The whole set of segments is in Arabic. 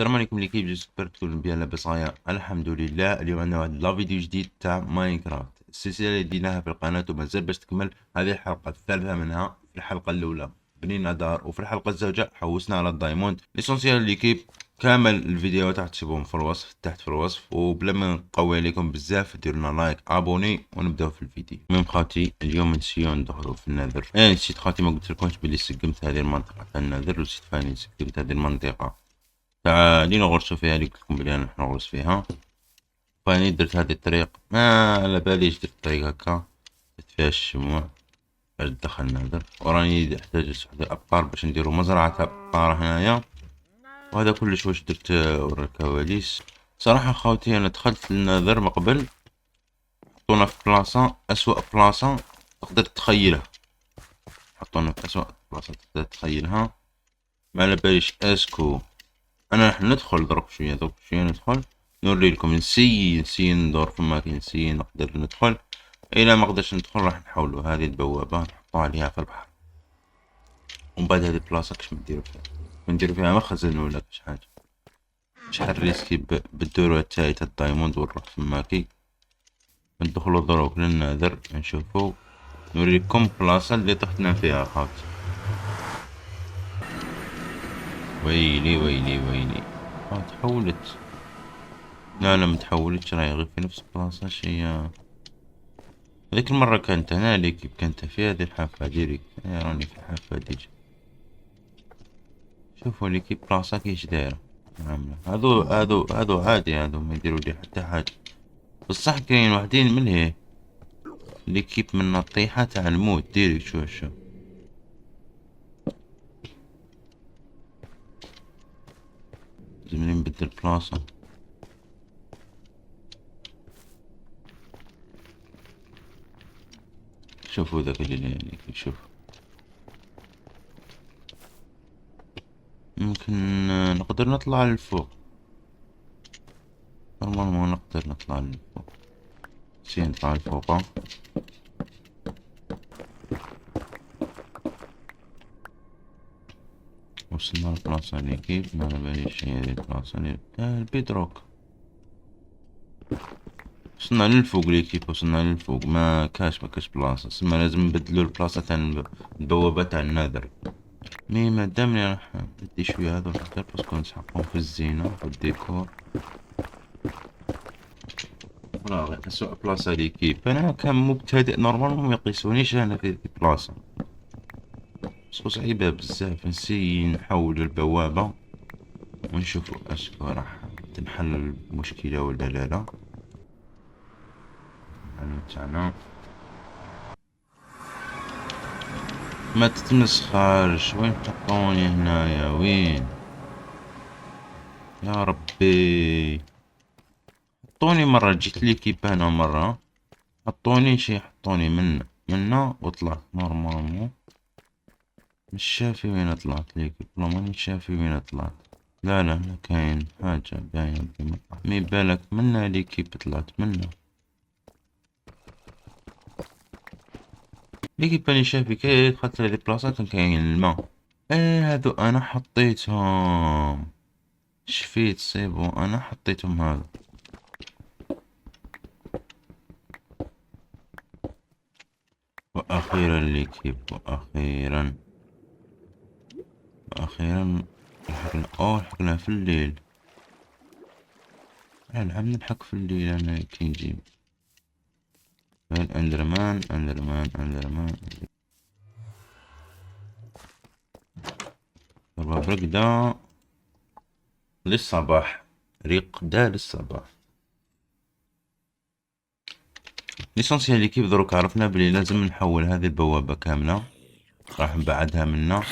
السلام عليكم ليكيب، جيسبر تكونوا بيان لاباس غاية. الحمد لله. اليوم عندنا واحد لا فيديو جديد تاع ماينكرافت، السلسلة اللي ديناها في القناة ومازال باش تكمل. هذه الحلقة الثالثة منها. في الحلقة الأولى بنينا دار، وفي الحلقة الزوجة حوسنا على الدايموند. ليسونسيال ليكيب كامل الفيديوهات راح تشوفهم في الوصف، تحت في الوصف. وبلا ما نقوي عليكم بزاف ديروا لنا لايك ابوني ونبداو في الفيديو. المهم خاوتي، اليوم نسيو ندخلوا في النذر. نسيت خاوتي، ما قلت لكمش بلي سقمت هذه المنطقة تاع النذر، ونسيت فاني سقمت هذه المنطقة تاع اللي نغرسو فيها، اللي قلت لكم بلي انا راح نغرس فيها. فاني درت هذه الطريق، ما على باليش درت طريق هكا، درت فيها الشموع باش دخلنا هذا. وراني احتاج واحد الابقار باش نديرو مزرعة تاع ابقار هنايا. وهذا كلش واش درت ورا الكواليس. صراحة خاوتي انا دخلت للنذر من قبل، حطونا في بلاصة اسوأ بلاصة تقدر تتخيلها. حطونا في اسوأ بلاصة تقدر تتخيلها. ما على باليش اسكو انا راح ندخل درك شويه، درك شويه ندخل نوري لكم، نسي ندور فما كي نسي نقدر ندخل. الا ما قدرش ندخل راح نحولوا هذه البوابه نحطوا عليها في البحر. ومن بعد هذه البلاصه كش نديروا فيها، نديروا فيها مخزن ولا كش حاجه. شحال ريسكي بالدور تاعي تاع الدايموند ونروح فما كي ندخلوا دروك للنذر نشوفوا. نوريكم بلاصه اللي طحنا فيها خاطر. ويلي ويلي ويلي، تحولت. لا لا متحولتش، راهي غير في نفس البلاصة هي. هذيك المرة كانت أنا ليكيب كانت في هذه الحافة ديريك، راني في الحافة ديجا. شوفوا ليكيب بلاصة كيش دايرة عاملة. هادو عادي، هادو ما يديروا لي حتى حاجة. بصح كاين وحدين من هي ليكيب من الطيحة تاع الموت ديريك. شوف لازمني نبدل بلاصة. شوفوا ذاك اللي يعني شوف. ممكن نقدر نطلع للفوق، نورمالمون نقدر نطلع للفوق. سي نطلع للفوق. وصلنا للبلاصة اللي كيف ما على باليش هي هذي البلاصة اللي البيدروك. وصلنا للفوق اللي كيف وصلنا للفوق، ما كاش بلاصة، سما لازم نبدلو البلاصة تاع البوابة تاع النذر. مي مادامني راح ندي شوية هذا الخضر باسكو نسحقهم في الزينة في الديكور. ولا غير أسوأ بلاصة لي كيف أنا كمبتدئ نورمالمون ميقيسونيش أنا في هذي البلاصة، باسكو صعيبة بزاف. نسي نحول البوابة ونشوفو اسكو راح تنحل المشكلة ولا لا. تاعنا ما تتمسخرش، وين حطوني هنايا وين؟ يا ربي حطوني مرة، جيت ليكيب هنا مرة حطوني شي، حطوني منا وطلعت نورمالمون. مش شافي وين طلعت ليكيب، والله ماني شافي وين طلعت. لا كاين حاجة باينة مي بالك منا ليكيب طلعت منا. ليكيب باني شافي كي دخلت لهادي البلاصات كاين الماء. هادو انا حطيتهم، شفيت سيبو انا حطيتهم هذا. واخيرا ليكيب، واخيرا لحقنا في الليل. نلعب نلحق في الليل انا كي نجيب اندرمان. ضربة برقدة للصباح، رقدة للصباح. ليسونسيال ليكيب دروك عرفنا بلي لازم نحول هذه البوابة كاملة، راح نبعدها منا.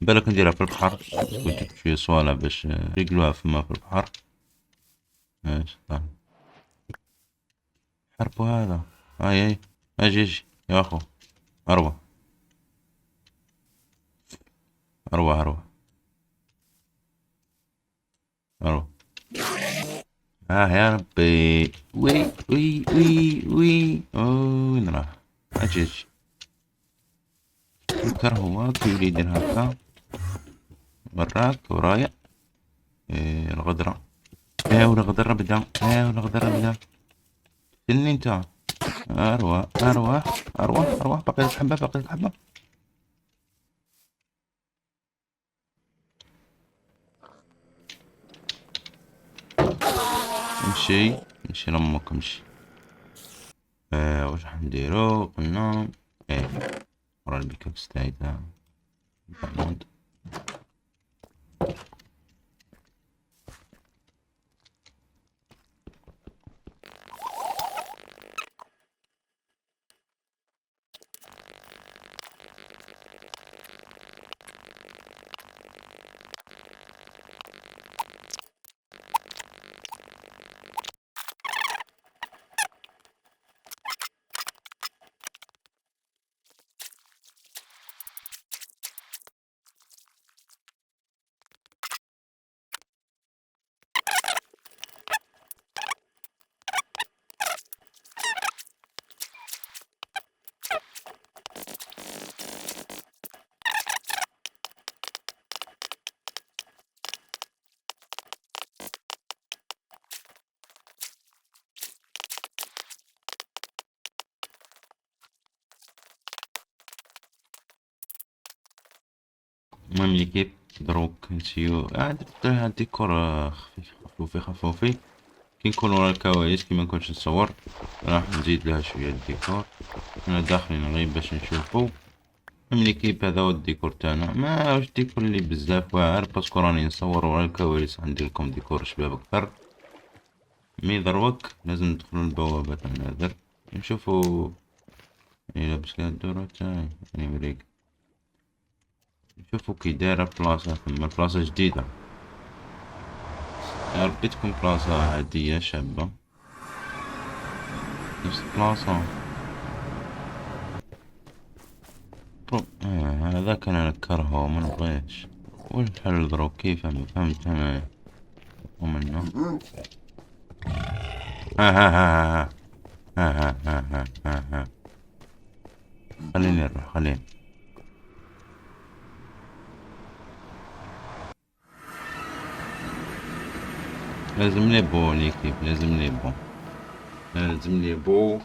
بالك نديرها في البحر، وجبت شوية صوالة باش يقلوها فما في البحر. ايش حربوا هذا. اي اجي يا اخو، اروح اروح اروح. يا ربي، وي وين راح؟ اجي الكره هو كي يريد يدير هكا، براك ورايا. الغدرة. والغدرة بدا. والغدرة بدا. قتلني انت. أروح أروح أروح أروح. باقي لك حبة، باقي لك حبة. امشي امشي لأمك امشي. واش راح نديرو قلنا. ورا البيكاكس تاعي تاع المونت. المهم ليكيب دروك نسيو درت لها ديكور خفيف خفوفي خفوفي. كي نكون ورا الكواليس كي منكونش نصور راح نزيد لها شوية الديكور. انا داخلين غير باش نشوفو. المهم ليكيب هذا هو الديكور تاعنا. ما واش ديكور اللي بزاف واعر باسكو راني نصور ورا الكواليس ندير لكم ديكور شباب اكثر. مي دروك لازم ندخلو البوابة تاع النذر نشوفو. لابس كاع الدورة تاعي راني مريق. نشوفو كي دايرة بلاصة ثما بلاصة جديدة. يا ربي تكون بلاصة عادية شابة نفس البلاصة. هذاك انا نكرهو منبغيش. والحل دروك كيف فهمت انا ومنه. ها ها ها ها ها ها ها ها ها. خليني نروح خليني. لازم لي بو ليكيب لازم لي بو لازم لي بو.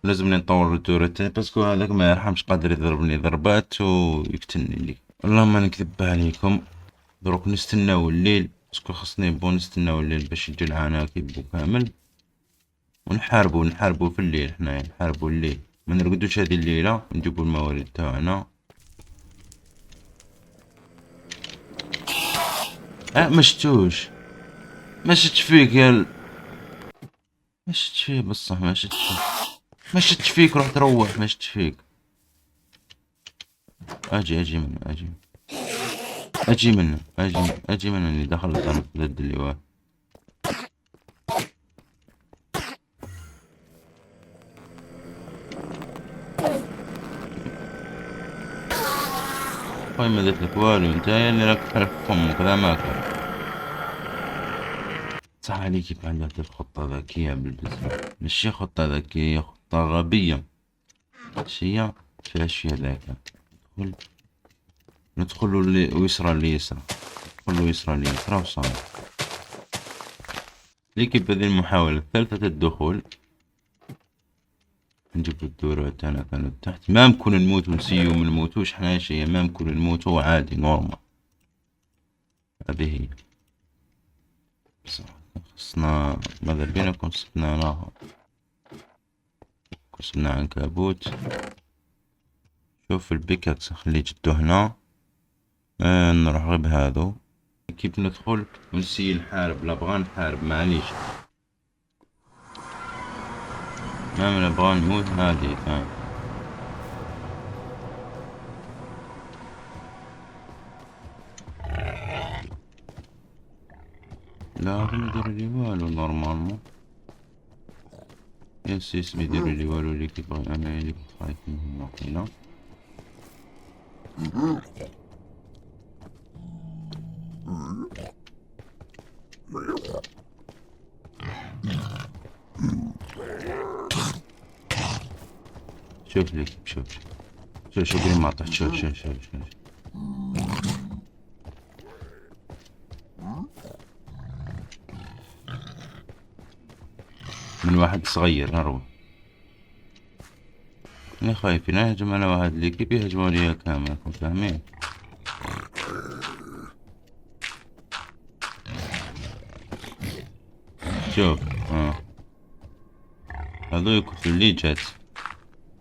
لازمني نطور التورة تاعي باسكو هذاك ما يرحمش قادر يضربني ضربات ويقتلني لي. والله ما نكذب عليكم. دروك نستناو الليل باسكو خصني بو نستناو الليل باش يجي العناكب بو كامل. ونحاربو في الليل حنايا نحاربو الليل. ما نرقدوش هذه الليلة نجيبو الموارد تاعنا. ما شتوش. ما شتش فيك ما شتش فيك بصح ما شتش فيك. ما شتش فيك روح تروح ما شتش فيك. اجي منه اجي منه اللي دخل الضرب ضد اللواء. خويا ما درت لك والو نتايا اللي راك تحرك فمك لا ماكل. صح عليك كيف عندها خطة ذكية بالبزاف. ماشي خطة ذكية خطة غبية. هي فيها ذاك. ندخلو ويسرى ليسرى. ندخلو يسرى ليسرى وصار. ليكيب هذه المحاولة الثالثة الدخول. نجيب الدورة تاعنا كانت تحت. ما نكون نموت ونسيو ما نموتوش حنا شي. ما نكون نموتو عادي نورمال. هذه هي. خصنا ماذا بينا كون كسبنا عنكبوت. شوف البيكاكس خليه جدو هنا. نروح غير بهذو. كيف ندخل ونسي نحارب لا بغا نحارب معليش. ما نبغى نموت عادي فاهم. لازم ندير لي والو نورمالمون. يس بيديرو لي والو اللي كيبغي انا اللي خايف منهم واقيلا. شوف ليك شوف قريب ما طحت. شوف من واحد صغير هروح. انا خايفين يهجم على واحد ليكيب يهجموا عليا كامل، راكم فاهمين. شوف هذو يكفوا اللي جات.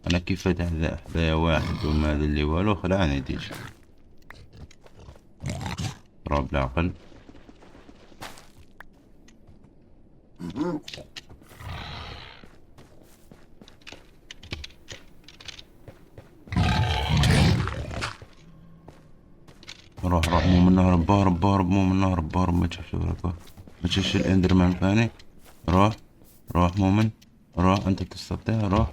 انا كيف فتح حذايا واحد وما هذا اللي والو خلعني ديش راب العقل. روح مو من نهر بهرب مو من نهر بهرب. ما تشوفش وراك، ما تشوفش الاندرمان ثاني. روح مؤمن، روح انت تستطيع. روح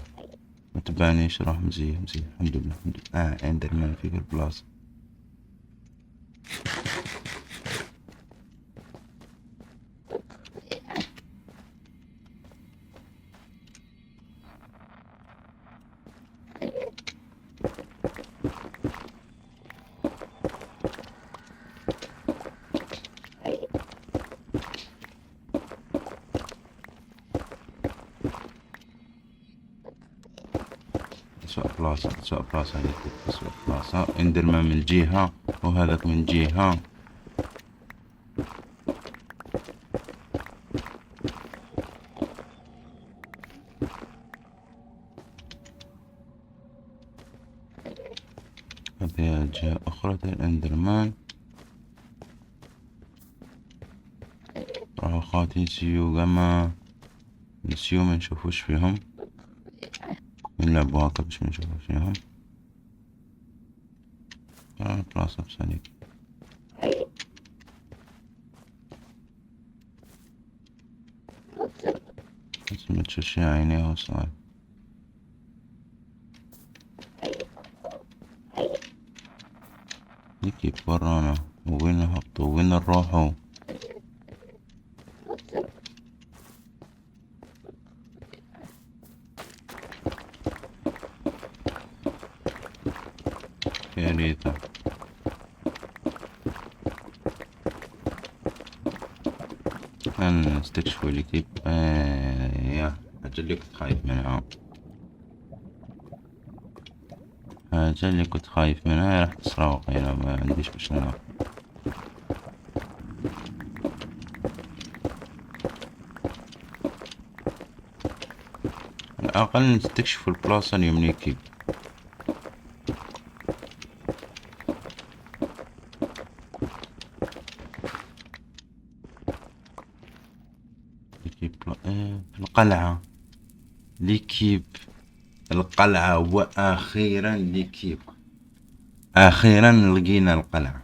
ما تبعنيش. روح مزيان الحمد لله اندرمان فيك البلاصة. أسوأ بلاصة هذيك، أسوأ بلاصة. اندرمان من جهة وهذاك من جهة. هذه جهة أخرى الاندرمان. راحوا خاطي نسيو قما نسيو ما نشوفوش فيهم، نلعبوا هاكا باش ما نشوفوش فيهم. بلاصة بسالك بس ما تشوفش عينيه وصار. كيف برانا وين نهبطوا وين نروحوا؟ يا ريته نستكشفوا الكيب. يا حاجة اللي كنت خايف منها، حاجة اللي كنت خايف منها راح تسرق. هنا ما عنديش باش نلعب. على الأقل نستكشفوا البلاصة اللي يمني كيب. القلعة ليكيب، القلعة. وأخيرا ليكيب، أخيرا لقينا القلعة.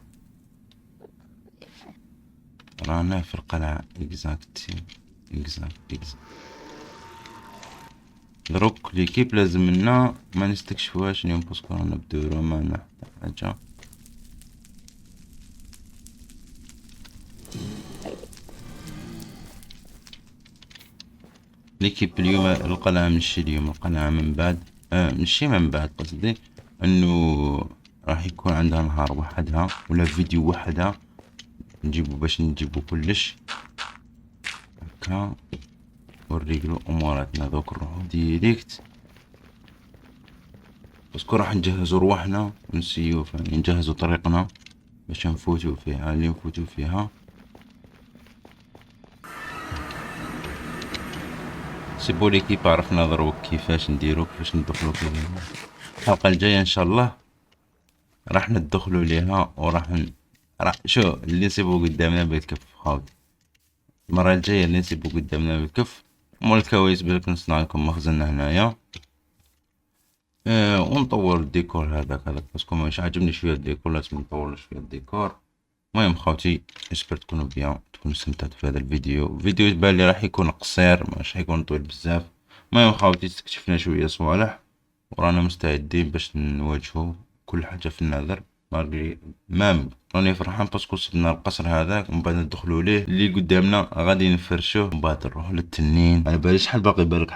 رانا في القلعة. اكزاكت دروك ليكيب لازم لنا ما نستكشفوهاش اليوم باسكو رانا بدورو ما نحتاج حاجة. ليكيب اليوم القلعة مشي اليوم القلعة من بعد مشي من بعد قصدي انه راح يكون عندها نهار وحدها ولا فيديو وحدها نجيبو باش نجيبو كلش هكا ونريقلو اموراتنا. دوك نروحو ديريكت باسكو راح نجهزو رواحنا ونسيو فاني نجهزو طريقنا باش نفوتو فيها اللي نفوتو فيها. سيبو ليكيب عرفنا دروك كيفاش نديرو كيفاش ندخلو فيها. الحلقة الجاية ان شاء الله راح ندخلو ليها راح شو اللي نسيبو قدامنا بالكف خاوتي. المرة الجاية اللي نسيبو قدامنا بالكف مول الكواليس بالك نصنع لكم مخزن هنايا ونطور الديكور هذاك باسكو مش عاجبني شوية الديكور لازم نطور شوية الديكور. المهم خوتي اسبر تكونوا بيان تكونوا استمتعتوا في هذا الفيديو يبان لي راح يكون قصير مش حيكون طويل بزاف. المهم خوتي استكشفنا شوية صوالح ورانا مستعدين باش نواجهوا كل حاجة في النظر. مام راني فرحان باسكو صدنا القصر هذاك ومن بعد ندخلوا ليه اللي قدامنا غادي نفرشوه ومن بعد نروحوا للتنين. على بالي شحال باقي بالك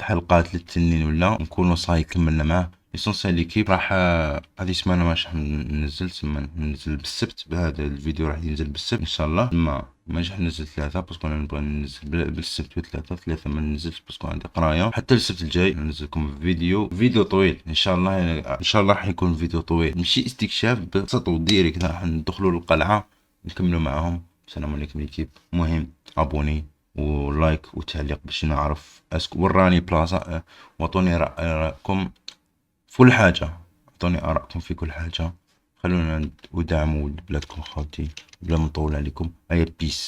حلقات للتنين ولا نكونوا صاي كملنا معاه. ليسونسيال ليكيب راح هذه السمانه ماش راح ننزل، سما ننزل بالسبت، بهذا الفيديو راح ينزل بالسبت ان شاء الله. ما راح ننزل 3 باسكو انا نبغي ننزل بالسبت ثلاثة ما ننزلش باسكو عندي قرايه. حتى السبت الجاي ننزل لكم فيديو طويل ان شاء الله. ان شاء الله راح يكون فيديو طويل ماشي استكشاف بسيط وديريكت، راح ندخلوا للقلعه نكملوا معاهم. السلام عليكم ليكيب. مهم ابوني ولايك وتعليق باش نعرف اسكو وراني بلاصه، وعطوني رايكم في كل حاجه، عطوني ارائكم في كل حاجه، خلونا ودعموا بلادكم خالتي بلا ما نطول عليكم. هيا بيس.